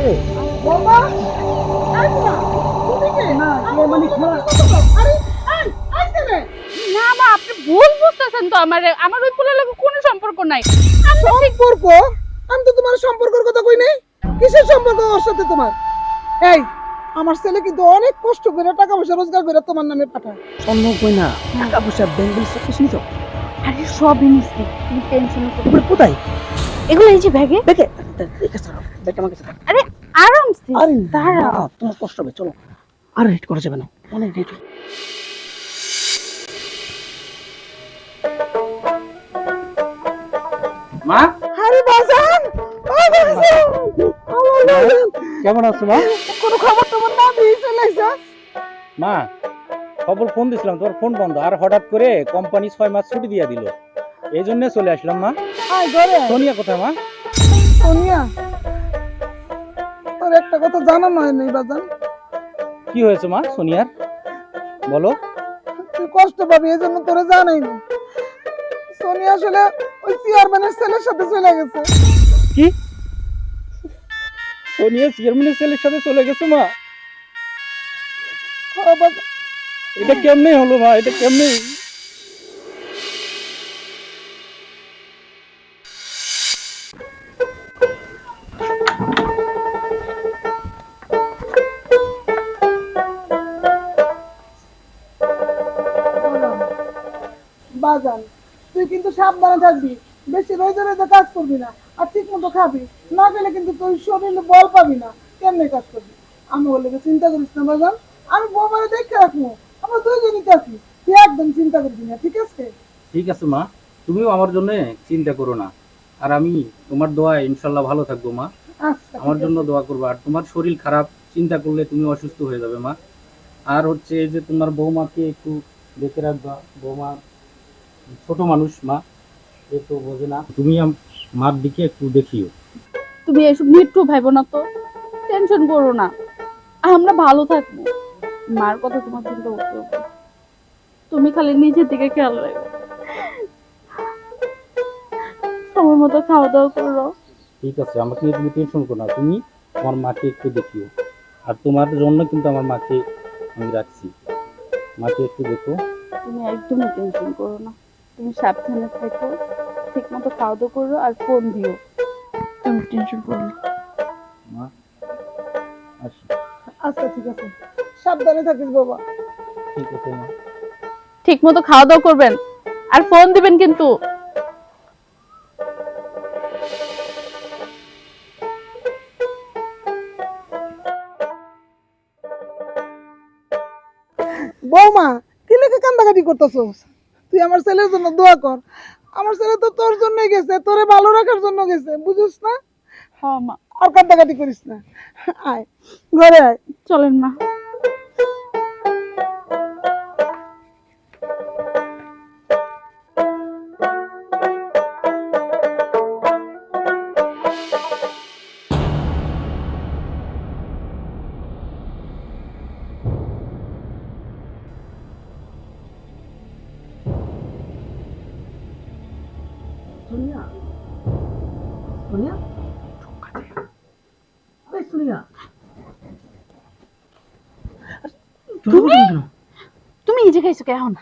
রে বাবা আইসা তুমি কে না কে মানে খালা আরে আইসা রে না মা, আপনি ভুল বুঝতেছেন তো। আমার ওই পোলার লগে কোনো সম্পর্ক নাই। সম্পর্ক? আমি তো তোমার সম্পর্কের কথা কই নাই। কিসের সম্পর্ক ওর সাথে তোমার? এই আমার ছেলে কিন্তু অনেক কষ্ট করে টাকা পয়সা রোজগার করে তোমার নামে পাঠায়। স্বর্ণ কইনা টাকা পয়সা ব্যাংক সব কিছু নিছো আরে সবই নিছি, তুমি টেনশন করো। এগুলো কোথায় এগুলো এই যে ব্যাগে। দেখে দেখে স্যার দেখে আমার কাছে দাও। আরে আরামসে আরে দাঁড়াও। না, তোমার কষ্ট হবে, চলো আর রেট করা যাবে না, অনেক রেট। মা আরে বাজান ও বাজান আমার বাজান কেমন আছো মা? কোনো খবর তোমার না দিয়ে চলে আইছাস? মা খবর ফোন দিছিলাম, তোমার ফোন বন্ধ, আর হঠাৎ করে কোম্পানি 6 মাস ছুটি দিয়ে দিল, এই জন্য চলে আসলাম। মা আয় ঘরে আয়। সোনিয়া কোথায় মা? সোনিয়া তোর একটা কথা জানানো হয় নাই বাজান। কি হয়েছে মা সোনিয়ার, বলো। তুই কষ্ট পাবি এই জন্য তোরে জানাই না। সোনিয়া আসলে ওই চেয়ারম্যানের ছেলের সাথে চলে গেছে। কি সোনিয়া চেয়ারম্যানের ছেলের সাথে চলে গেছে? মা ও বাজান, এটা কেমনে হলো মা, এটা কেমনে? বাজান তুই কিন্তু সাবধানে থাকবি, বেশি রোজে রোজে কাজ করবি না, আর ঠিক মতো খাবি না, গেলে কিন্তু তুই শরীরে বল পাবি না, কেমনে কাজ করবি। আমি বলে চিন্তা করিস না বাজান, আমি বউমারে দেখে রাখবো, আমরা দুইজনই আছি, তুই একদম চিন্তা করবি না, ঠিক আছে? ঠিক আছে মা, তুমিও আমার জন্য চিন্তা করো না, আর আমি তোমার দোয়ায় ইনশাল্লাহ ভালো থাকবো মা। আচ্ছা আমার জন্য দোয়া করবে, আর তোমার শরীর খারাপ, চিন্তা করলে তুমি অসুস্থ হয়ে যাবে মা। আর হচ্ছে এই যে তোমার বৌমাকে একটু দেখে রাখবা, বৌমা ছোট মানুষ মা, এ তো বোঝে না, তুমি মার দিকে একটু দেখিও। তুমি এসব নিট্টু ভাইবো না তো, টেনশন করো না, আমরা ভালো থাকবো। মার কথা তোমার চিন্তা করতে হবে না। তুমি খালি নিজের দিকে খেয়াল রাখো, সময় মতো খাওয়া দাওয়া করো। ঠিক আছে, আমাকে নিয়ে তুমি টেনশন করো না, তুমি আমার মাকে একটু দেখিও, আর তোমার জন্য কিন্তু আমার মাকে আমি রাখছি, মাকে একটু দেখো। তুমি একদমই টেনশন করো না, তুমি সাবধানে থাকো, ঠিক মতো খাওয়া দাওয়া করো, আর ফোন দিও। তুমি টেনশন করো না। মা আসি। আচ্ছা ঠিক আছে, সাবধানে থাকিস বাবা। ঠিক আছে মা। ঠিক মতো খাওয়া দাওয়া করবেন, আর ফোন দিবেন কিন্তু। বৌমা কি লেগে কান্দাকাটি করতেছস? তুই আমার ছেলের জন্য দোয়া কর, আমার ছেলে তো তোর জন্যই গেছে, তোরে ভালো রাখার জন্য গেছে, বুঝিস না? হ্যাঁ মা, আর কান্দাকাটি করিস না, আয় ঘরে আয়। চলেন মা। সোনিয়া সোনিয়া এই সোনিয়া তুমি তুমি এই জায়গায় এসে কেন?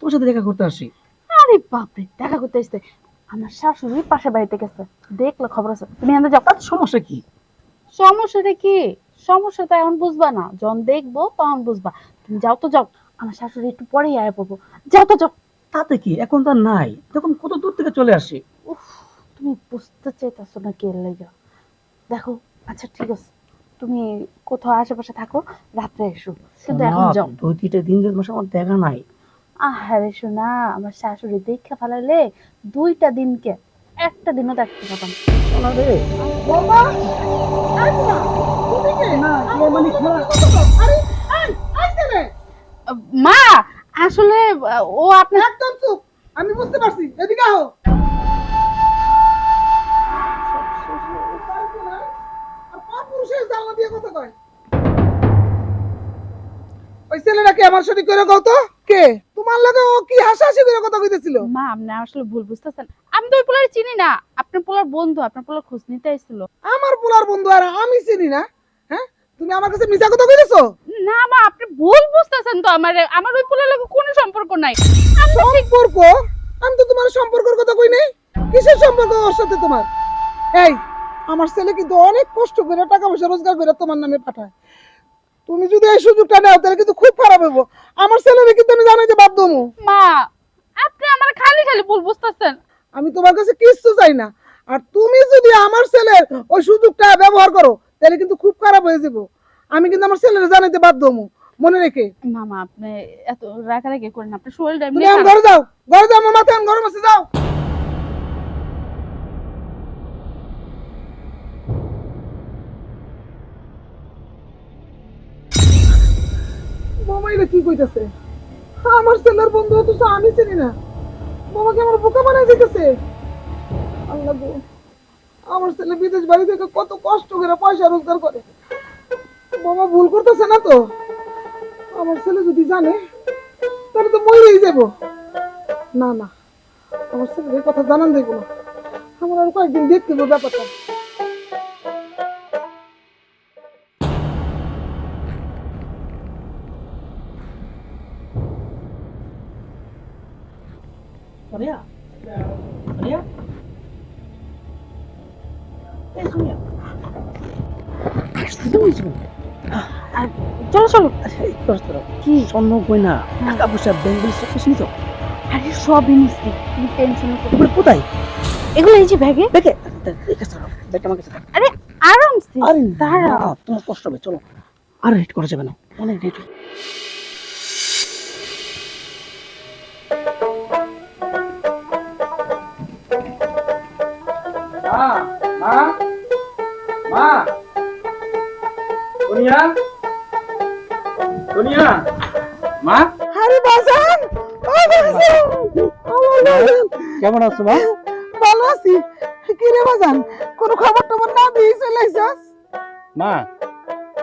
তোর সাথে দেখা করতে আসি। আরে বাপরে, দেখা করতে আসতে আমার শাশুড়ি পাশে বাড়িতে গেছে, দেখলে খবর আছে, তুমি এখানে যাও। তার সমস্যা কি? সমস্যাটা কি? সমস্যা তো এখন বুঝবা না, যখন দেখবো তখন বুঝবা। তুমি যাও তো যাও, আমার শাশুড়ি একটু পরেই আয়া পড়বো, যাও তো যাও। তাতে কি, এখন তার নাই, তখন কত দূর থেকে চলে আসে। উফ, তুমি বুঝতে চাইতেছো না কি লাগা। দেখো, আচ্ছা ঠিক আছে, তুমি কোথাও আশেপাশে থাকো, রাত্রে এসো, কিন্তু এখন যাও। 2-3 দিন যে মাসে আমার দেখা নাই। আহারে শোনা, আমার শাশুড়ি দেখা ফেলালে 2টা দিনকে 1টা দিনও দেখতে পাবান। শোনা রে বৌমা আইসা তুমি কে? না কে মানে খালা আরে আয় আইসা রে। মা আসলে ও আপনার একদম চুপ, আমি বুঝতে পারছি, এদিকে আও। আর কাপুরুষের জানলা দিয়ে কথা কয়। ওই ছেলেটা কে আমার সাথে করে কও তো? কে? তোমার তোমার লাগে ও কি হাসাহাসি করে কথা কইতেছিল? মা আপনি আসলে ভুল বুঝতেছেন, আমি তো ওই পোলার চিনি না, আপনার পোলার বন্ধু, আপনার পোলার খোঁজ নিতে আসছিল। আমার পোলার বন্ধু আর আমি চিনি না? হ্যাঁ, তুমি আমার কাছে মিছা কথা কইতেছো? না মা আপনি ভুল বুঝতেছেন তো, আমার ওই পোলার লাগে কোনো সম্পর্ক নাই। সম্পর্ক? আমি তো তোমার সম্পর্কের কথা কই নাই। কিসের সম্পর্ক ওর সাথে তোমার? এই, আমার ছেলে কিন্তু অনেক কষ্ট করে টাকা পয়সা রোজগার করে তোমার নামে পাঠায়। তুমি যদি এই সুযোগটা নাও তাহলে কিন্তু খুব খারাপ হইব। আমার ছেলেরে কিন্তু আমি জানাইতে বাধ্য হবো। মা আপনি আমার খালি খালি ভুল বুঝতেছেন। আমি তোমার কাছে কিচ্ছু চাই না। আর তুমি যদি আমার ছেলের ওই সুযোগটা ব্যবহার করো তাহলে কিন্তু খুব খারাপ হয়ে যাবো। আমি কিন্তু আমার ছেলেরে জানাইতে বাধ্য হবো, মনে রেখে। মামা আপনি এত রাগারাগি করেন না, আপনার শরীরটা তুমি এমনি এখন ঘরে যাও, ঘরে যাও, আমার মাথায় এখন গরম আছে, যাও। মামা এটা কি কইতাছে? আমার ছেলের বন্ধু অথচ আমি চিনি না। মামাকে আমার বোকা বানাই দিতেছে। আল্লাহ গো, আমার ছেলে বিদেশ বাড়ি থেকে কত কষ্ট করে পয়সা রোজগার করে। মামা ভুল করতেছে না তো? আমার ছেলে যদি জানে তাহলে তো মরেই যাব। না না, আমার ছেলের কথা জানান দেব না। আমার আর কয়েকদিন দেখতে হবে ব্যাপারটা। সোনিয়া, সোনিয়া, এই সোনিয়া, আসতে তো বলছি না। আর চলো চলো। এই কষ্ট কি স্বর্ণ গয়না টাকা পয়সা ব্যাংক ব্যালেন্স সব কিছু নিছো? আরে সবই নিচ্ছি, তুমি টেনশন করো। এগুলো কোথায়? এগুলো এই যে ব্যাগে। দেখে দেখে চলো, দেখে আমাকে চলো। আরে আরামসে আরে দাঁড়াও। না, তোমার কষ্ট হবে, চলো। আর রেট করা যাবে না, অনেক রেট। মা মা মা সোনিয়া, সোনিয়া, মা আরে বাজান, ও বাজান, আমার বাজান। কেমন আছো মা? ভালো আছি। কি রে বাজান, কোনো খবর টবর না দিয়ে চলে আইছাস? মা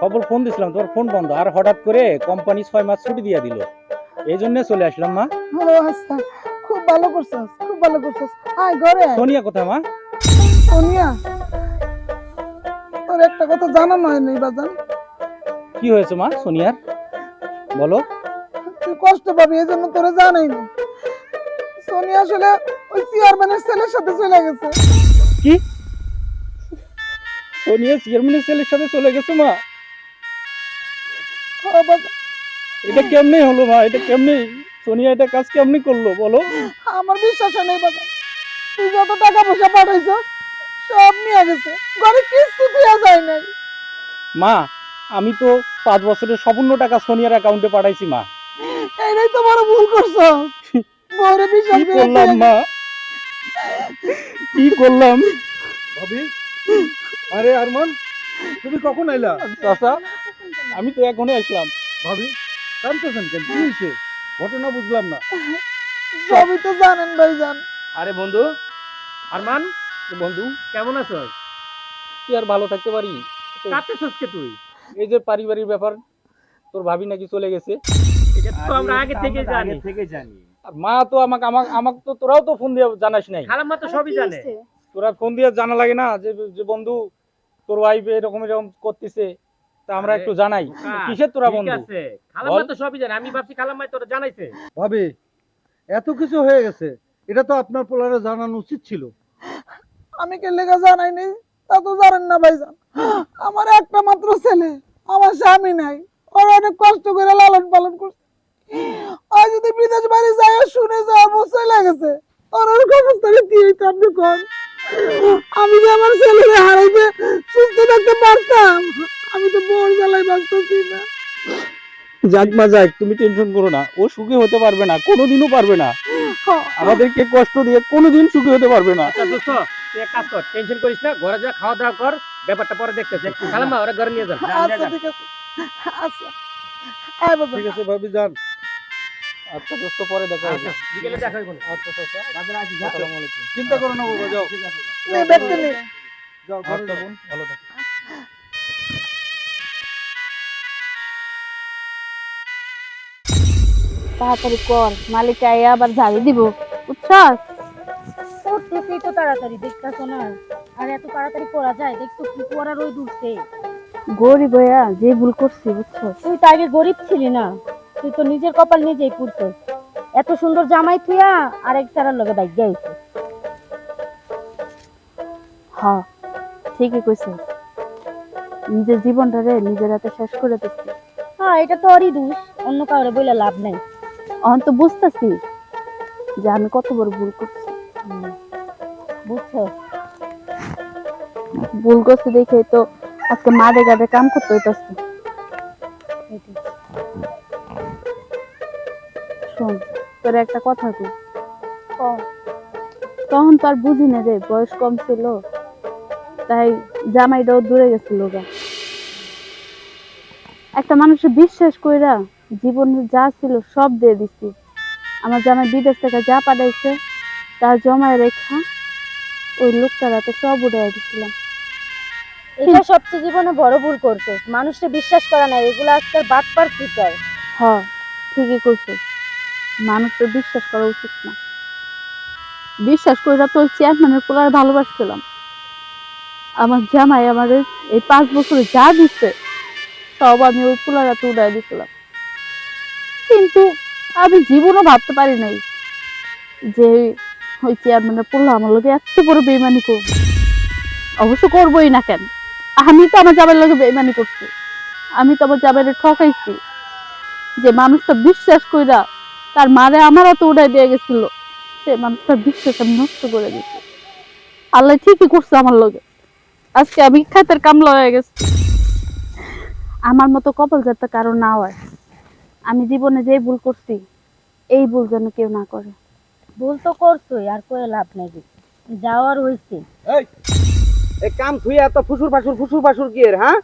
খবর ফোন দিছিলাম, তোমার ফোন বন্ধ, আর হঠাৎ করে কোম্পানি 6 মাস ছুটি দিয়ে দিল, এই জন্য চলে আসলাম মা। ও আচ্ছা, খুব ভালো করছস, খুব ভালো করছস। আয় ঘরে আয়। সোনিয়া কোথায় মা? সোনিয়া, তোর একটা কথা জানানো হয়নি বাজান। কি হয়েছে মা সোনিয়ার, বলো। তুই কষ্ট পাবি এই জন্য তোরে জানাইনি। সোনিয়া আসলে ওই চেয়ারম্যানের ছেলের সাথে চলে গেছে। কি সোনিয়া চেয়ারম্যানের ছেলের সাথে চলে গেছে মা? ও বাজান, এটা কেমনে হলো মা, এটা কেমনে সোনিয়া এটা কাজ কেমনে করলো বলো? আমার বিশ্বাস হয় নাই বাজান। তুই যত টাকা পয়সা পাঠাইছ সব নিয়ে গেছে, ঘরে কিছু দেওয়া যায় নাই। মা আমি তো 5 বছরের সম্পূর্ণ টাকা সোনিয়ার অ্যাকাউন্টে পাঠাইছি মা। এইটাই তো বড় ভুল করছো। বউরে বিশ্বাস কি করে করলাম তুই- মা, কি করলাম? ভাবি, আরে আরমান, তুমি কখন আইলা? চাচা আমি তো এখনই আসলাম। ভাবি কাঁদতেছেন কেন, কি হয়েছে? ঘটনা বুঝলাম না। সবই তো জানেন ভাইজান। আরে বন্ধু আরমান, বন্ধু কেমন আছো? কি আর ভালো থাকতে পারি, কাঁদতেছস কে তুই? এই যে পারিবারিক ব্যাপার, তোর ভাবি নাকি চলে গেছে। এটা তো আমরা আগে থেকে জানি। আর মা তো আমাকে আমাকে আমাকে তো তোরাও তো ফোন দিয়ে জানাস নাই। খালাম্মা তো সবই জানে। তোরা ফোন দিয়ে জানা লাগে না যে যে বন্ধু তোর ওয়াইফ এরকম এরকম করতেছে, তা আমরা আরে, একটু জানাই। বোকা, কিসের তোরা ঠিক বন্ধু? আছে, খালাম্মা বল। তো সবই জানে। আমি ভাবছি খালাম্মাই তোরা জানাইছে। ভাবি এত কিছু হয়ে গেছে, এটা তো আপনার পোলারে জানানো উচিত ছিল। আমি কে লেগে জানাই নাই তা তো জানেন না ভাইজান। আমার একটা মাত্র ছেলে, আমার স্বামী নাই। ওর অনেক কষ্ট করে লালন পালন করছে। আর যদি বিদেশ বাড়ি যায় শুনে যাওয়া বউ চলে গেছে, ওর ওরকম অবস্থায় কি হইতো আপনি কোন? আমি যে আমার ছেলেকে হারাইতে সুস্থ থাকতে পারতাম, আমি তো বউর জ্বালায় বাঁচতেছি না। যাক মা যাক, তুমি টেনশন করো না, ও সুখী হতে পারবে না, কোনোদিনও পারবে না। আমাদেরকে কষ্ট দিয়ে কোনোদিন সুখী হতে পারবে না। আচ্ছা দোস্ত, তুই এক কাজ কর, টেনশন করিস না, ঘরে যা খাওয়া দাওয়া কর, ব্যাপারটা পরে দেখতেছি। খালাম্মা ওরা ঘরে নিয়ে যান। আচ্ছা ঠিক আছে, আচ্ছা আয় বাবা। ঠিক আছে ভাবি, যান। আচ্ছা দোস্ত, পরে দেখা হবে। আচ্ছা, বিকেলে দেখা হবে। আচ্ছা চাচা, বাজারে আসিস, যা। আসসালামু আলাইকুম। চিন্তা করো না বাবা, যাও নে ব্যক্তি নে। যাও ঘরে আচ্ছা যাও। বোন, ভালো থাকো। তাড়াতাড়ি কর, মালিক আইয়া আবার ঝাড়ি দিব, বুঝছস? করতেছি তো তাড়াতাড়ি, দেখতেছো না? আর এত তাড়াতাড়ি করা যায়? দেখছো কি করার ওই দূরছে। গরিব হইয়া যে ভুল করছি, বুঝছস? তুই তো আগে গরিব ছিলি না, তুই তো নিজের কপাল নিজেই পুড়ছস। এত সুন্দর জামাই থুয়া আরেক সারার লগে বাইক গাইছে। হ্যাঁ, ঠিকই কইছিস। নিজের জীবনটা রে নিজের হাতে শেষ করে দিচ্ছি। হ্যাঁ, এটা তো ওরই দোষ, অন্য কাউরে বইলা লাভ নাই। এখন তো বুঝতেছি যে আমি কত বড় ভুল করছি। বুঝছো? ভুল করছি দেখে তো আজকে মাঠে ঘাটে কাম করতে হইতাছে। শোন, তোর একটা কথা কই। তখন তো আর বুঝি না রে, বয়স কম ছিল, তাই জামাইটাও দূরে গেছিল গা। একটা মানুষের বিশ্বাস কইরা জীবনের যা ছিল সব দিয়ে দিছি। আমার জামাই বিদেশ থেকে যা পাঠাইছে তার জমায় রেখা ওই লোকটার হাতে সব উড়াই দিছিলাম। এটা সবচেয়ে জীবনে বড় ভুল করছস, মানুষকে বিশ্বাস করা নাই। এগুলো আজকাল বাটপার ফিচার। হ, ঠিকই কইছিস, মানুষকে বিশ্বাস করা উচিত না। বিশ্বাস কইরা তো ওই চেয়ারম্যানের পোলার ভালোবাসছিলাম। আমার জামাই আমার এই 5 বছরে যা দিচ্ছে সব আমি ওই পোলার হাতে উড়াই দিছিলাম। কিন্তু আমি জীবনও ভাবতে পারি নাই যে ওই চেয়ারম্যানের পোলা আমার লোকে এত বড় বেইমানি করবে। অবশ্য করবোই না কেন, আমি তো আমার জামাইয়ের লোকে বেইমানি করছি। আমি তো আমার জামাইয়ের ঠকাইছি, যে মানুষটা বিশ্বাস কইরা তার মারে আমার হাতে উড়াই দিয়ে গেছিল, সে মানুষটার বিশ্বাস আমি নষ্ট করে দিচ্ছি। আল্লাহ ঠিকই করছে আমার লগে, আজকে আমি খাতের কামলা হয়ে গেছি। আমার মতো কপাল যাতে কারো না হয়। আমি জীবনে যে ভুল করছি এই ভুল যেন কেউ না করে। ভুল তো করছই, আর কয়ে লাভ নাই। যাওয়ার হইছে। এই কাম থুই এত ফুসুর ফাসুর কি এর, হ্যাঁ?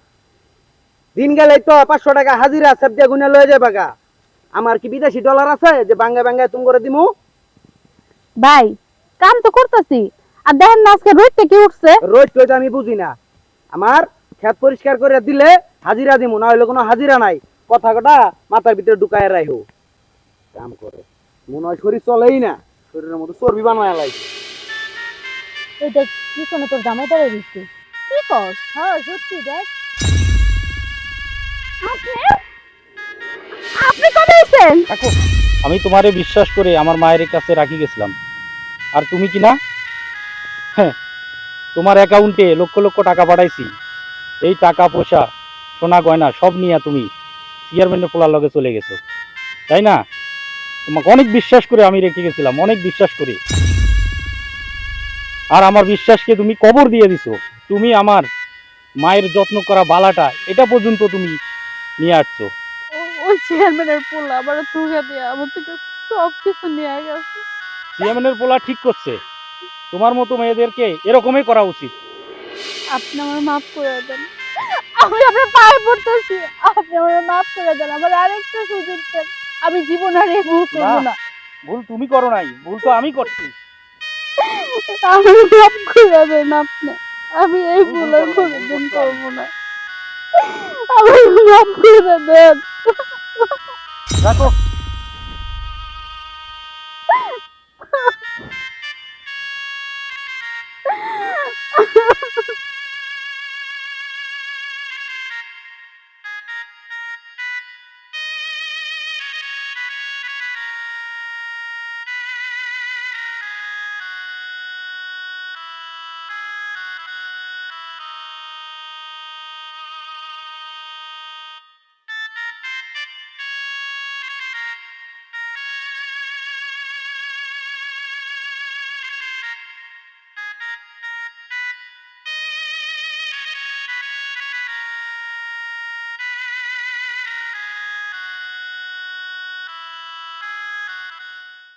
দিন গেলে তো 500 টাকা হাজিরা সব দিয়ে গুনে লয়ে যাবে গা। আমার কি বিদেশি ডলার আছে যে বাঙ্গা তুমি করে দিমু? ভাই, কাম তো করতেছি, আর দেখেন না আজকে রোদটা কি উঠছে। রোজ তো আমি বুঝি না। আমার ক্ষেত পরিষ্কার করে দিলে হাজিরা দিমু, না হইলে কোনো হাজিরা নাই। কথা কটা মাথার ভিতরে ঢুকায় রাখো। কাম করে মনে হয় শরীর চলেই না, শরীরের মধ্যে চর্বি বানায় লাইছে। এই দেখ পিছনে তোর জামাই দাঁড়িয়ে দিচ্ছে। কি কর? হ্যাঁ সত্যি, দেখ। আপনি কবে এসেছেন? দেখো, আমি তোমারে বিশ্বাস করে আমার মায়ের কাছে রাখি গেছিলাম, আর তুমি কি না? হ্যাঁ, তোমার অ্যাকাউন্টে লক্ষ লক্ষ টাকা পাঠাইছি। এই টাকা পয়সা সোনা গয়না সব নিয়ে তুমি চেয়ারম্যানের পোলার লগে চলে গেছো, তাই না? তোমাকে অনেক বিশ্বাস করে আমি রেখে গেছিলাম, অনেক বিশ্বাস করে। আর আমার বিশ্বাসকে তুমি কবর দিয়ে দিছো। তুমি আমার মায়ের যত্ন করা বালাটা এটা পর্যন্ত তুমি নিয়ে আসছো। ওই চেয়ারম্যানের পোলা আমার ধোকা দিয়ে আমার থেকে সব কিছু নিয়ে গেছে। চেয়ারম্যানের পোলা ঠিক করছে, তোমার মতো মেয়েদেরকে এরকমই করা উচিত। আপনি আমার মাফ করে দেন, আমি আপনার পায়ে পড়তেছি, আপনি আমার মাফ করে দেন, আমার আরেকটা সুযোগ দেন, আমি জীবন আর এই ভুল করবো না। ভুল তুমি করো নাই, ভুল তো আমি করছি। আমি মাফ করে দেন আপনি, আমি এই ভুল আর কোনোদিন করবো না, আমি মাফ করে দেন। রাখো।